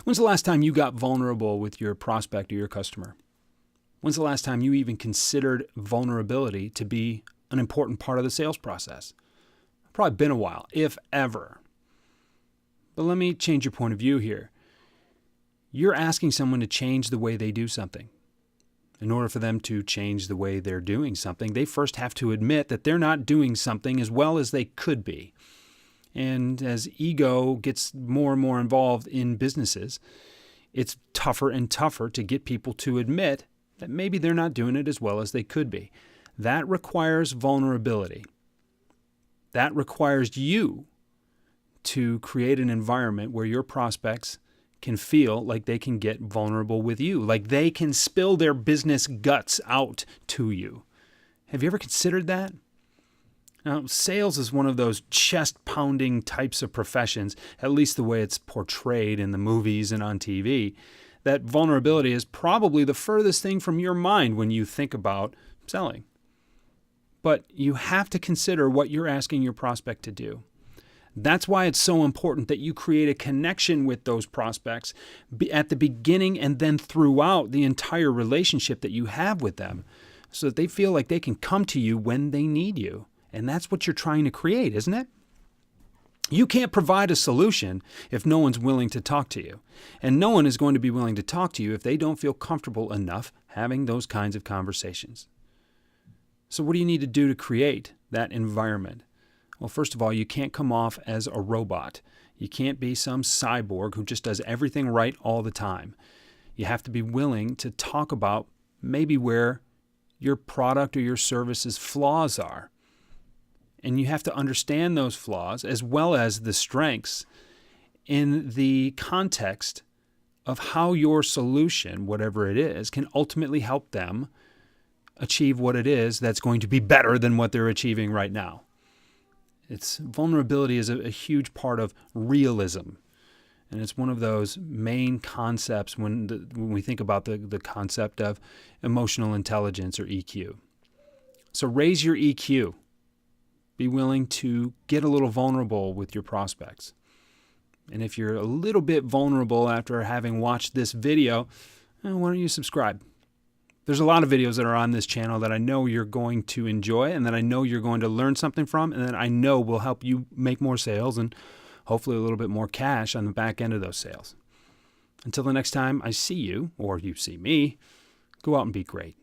When's the last time you got vulnerable with your prospect or your customer? When's the last time you even considered vulnerability to be an important part of the sales process? Probably been a while, if ever. But let me change your point of view here. You're asking someone to change the way they do something. In order for them to change the way they're doing something, they first have to admit that they're not doing something as well as they could be. And as ego gets more and more involved in businesses, it's tougher and tougher to get people to admit that maybe they're not doing it as well as they could be. That requires vulnerability. That requires you to create an environment where your prospects can feel like they can get vulnerable with you, like they can spill their business guts out to you. Have you ever considered that? Now, sales is one of those chest-pounding types of professions, at least the way it's portrayed in the movies and on TV, that vulnerability is probably the furthest thing from your mind when you think about selling. But you have to consider what you're asking your prospect to do. That's why it's so important that you create a connection with those prospects at the beginning and then throughout the entire relationship that you have with them, so that they feel like they can come to you when they need you. And that's what you're trying to create, isn't it? You can't provide a solution if no one's willing to talk to you. And no one is going to be willing to talk to you if they don't feel comfortable enough having those kinds of conversations. So what do you need to do to create that environment? Well, first of all, you can't come off as a robot. You can't be some cyborg who just does everything right all the time. You have to be willing to talk about maybe where your product or your service's flaws are. And you have to understand those flaws as well as the strengths in the context of how your solution, whatever it is, can ultimately help them achieve what it is that's going to be better than what they're achieving right now. Vulnerability is a huge part of realism. And it's one of those main concepts when we think about the concept of emotional intelligence or EQ. So raise your EQ. Be willing to get a little vulnerable with your prospects. And if you're a little bit vulnerable after having watched this video, why don't you subscribe? There's a lot of videos that are on this channel that I know you're going to enjoy and that I know you're going to learn something from and that I know will help you make more sales and hopefully a little bit more cash on the back end of those sales. Until the next time I see you, or you see me, go out and be great.